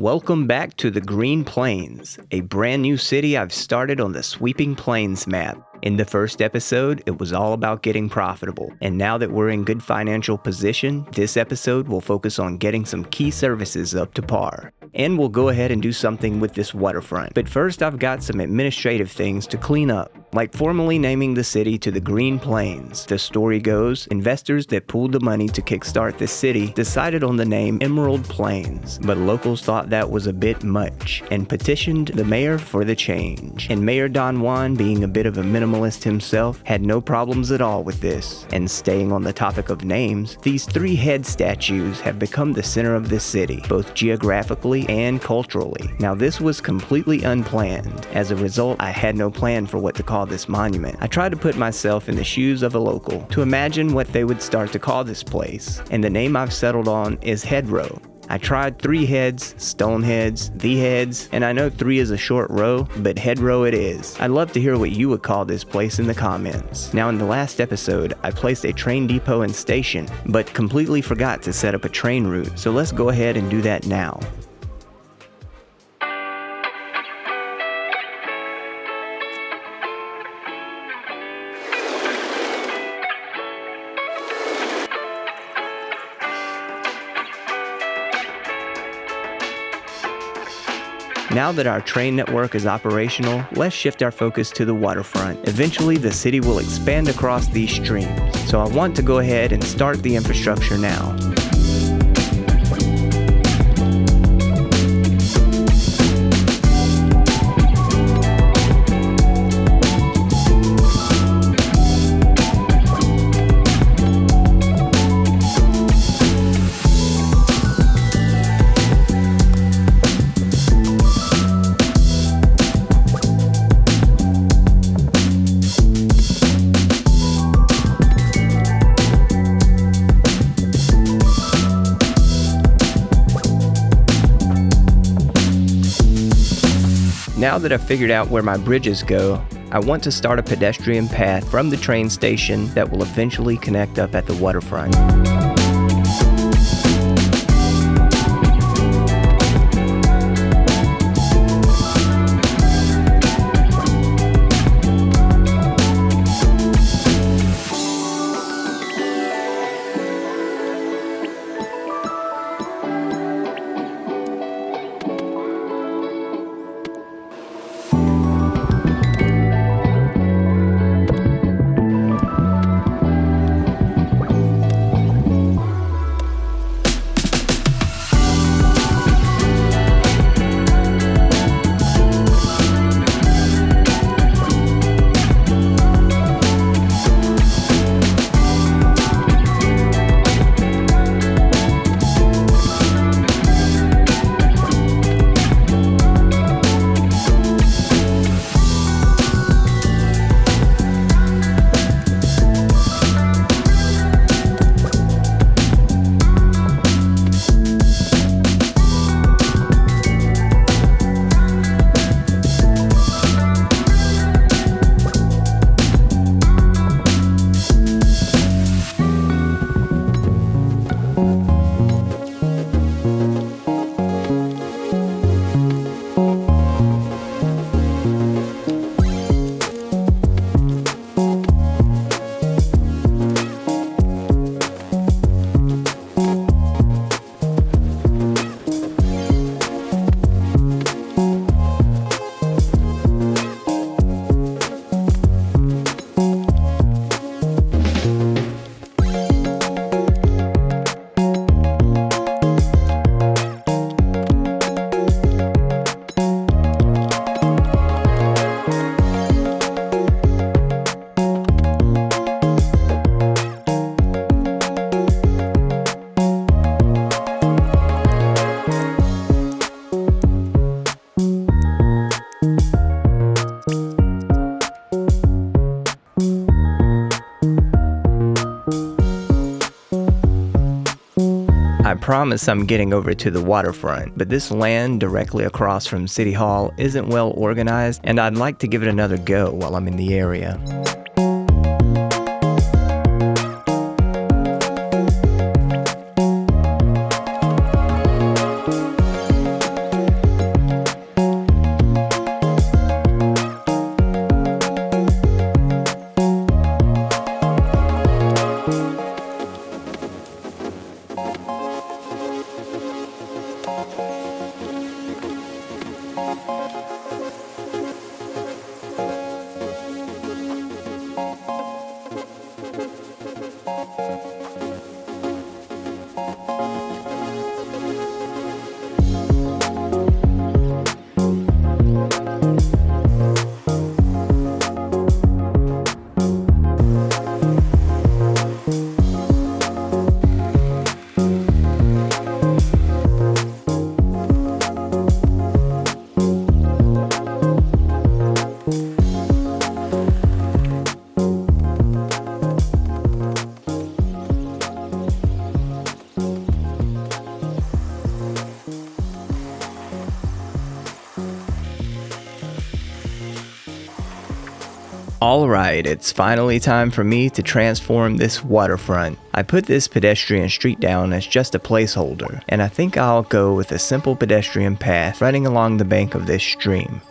Welcome back to the Green Plains, a brand new city I've started on the Sweeping Plains map. In the first episode, it was all about getting profitable, and now that we're in good financial position, this episode will focus on getting some key services up to par. And we'll go ahead and do something with this waterfront. But first, I've got some administrative things to clean up, like formally naming the city to the Green Plains. The story goes, investors that pooled the money to kickstart this city decided on the name Emerald Plains, but locals thought that was a bit much and petitioned the mayor for the change. And Mayor Don Juan, being a bit of a minimalist himself, had no problems at all with this. And staying on the topic of names, these 3 head statues have become the center of this city, both geographically and culturally. Now this was completely unplanned. As a result, I had no plan for what to call this monument. I tried to put myself in the shoes of a local to imagine what they would start to call this place, and the name I've settled on is Head Row. I tried 3 heads, stone heads, the heads, and I know 3 is a short row, but Head Row it is. I'd love to hear what you would call this place in the comments. Now in the last episode, I placed a train depot and station, but completely forgot to set up a train route, so let's go ahead and do that now. Now that our train network is operational, let's shift our focus to the waterfront. Eventually, the city will expand across these streams, so I want to go ahead and start the infrastructure now. Now that I've figured out where my bridges go, I want to start a pedestrian path from the train station that will eventually connect up at the waterfront. I promise I'm getting over to the waterfront, but this land directly across from City Hall isn't well organized, and I'd like to give it another go while I'm in the area. Alright, it's finally time for me to transform this waterfront. I put this pedestrian street down as just a placeholder, and I think I'll go with a simple pedestrian path running along the bank of this stream.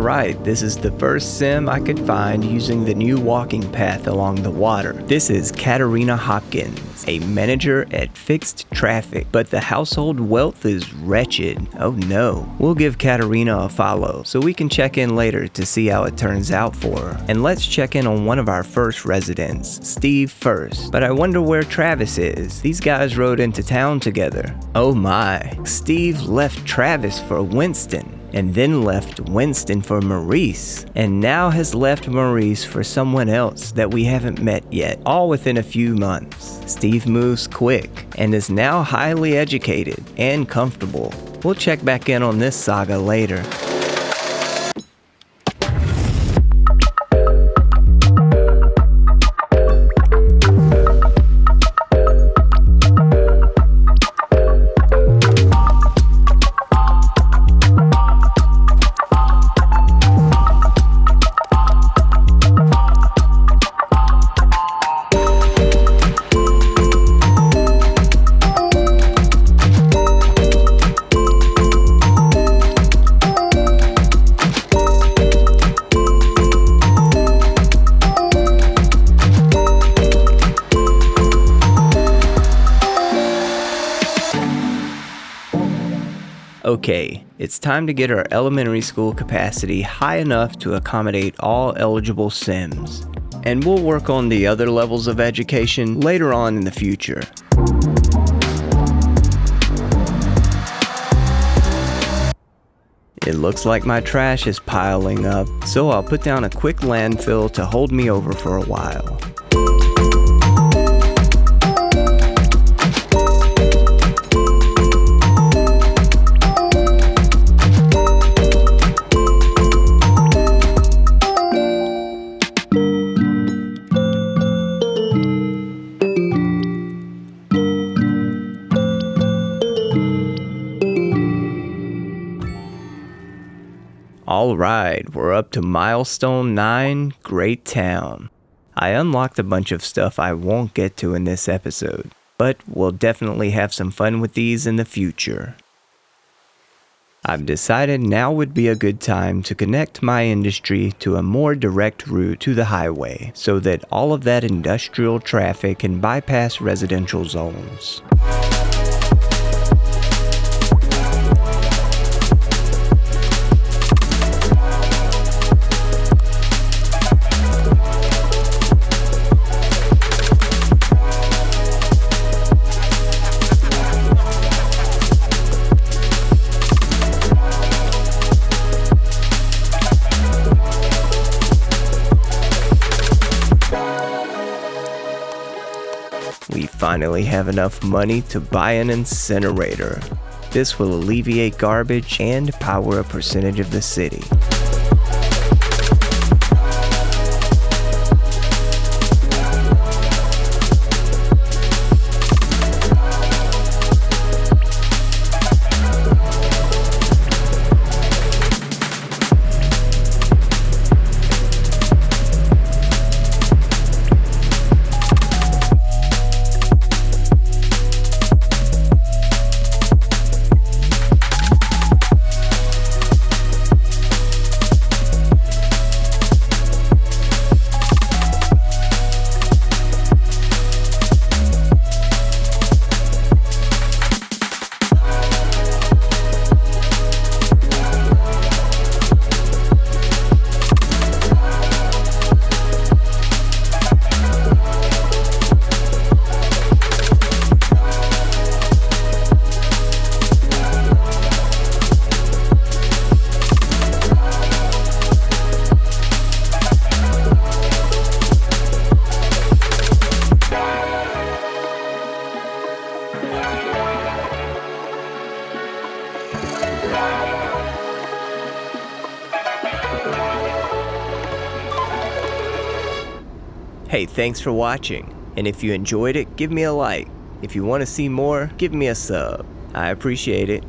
Alright, this is the first sim I could find using the new walking path along the water. This is Katarina Hopkins, a manager at Fixed Traffic, but the household wealth is wretched. Oh no. We'll give Katarina a follow so we can check in later to see how it turns out for her. And let's check in on one of our first residents, Steve first. But I wonder where Travis is. These guys rode into town together. Oh my. Steve left Travis for Winston, and then left Winston for Maurice, and now has left Maurice for someone else that we haven't met yet, all within a few months. Steve moves quick, and is now highly educated and comfortable. We'll check back in on this saga later. Okay, it's time to get our elementary school capacity high enough to accommodate all eligible Sims. And we'll work on the other levels of education later on in the future. It looks like my trash is piling up, so I'll put down a quick landfill to hold me over for a while. Alright, we're up to milestone 9, Great Town. I unlocked a bunch of stuff I won't get to in this episode, but we'll definitely have some fun with these in the future. I've decided now would be a good time to connect my industry to a more direct route to the highway, so that all of that industrial traffic can bypass residential zones. We finally have enough money to buy an incinerator. This will alleviate garbage and power a percentage of the city. Hey, thanks for watching, and if you enjoyed it, give me a like. If you want to see more, give me a sub. I appreciate it.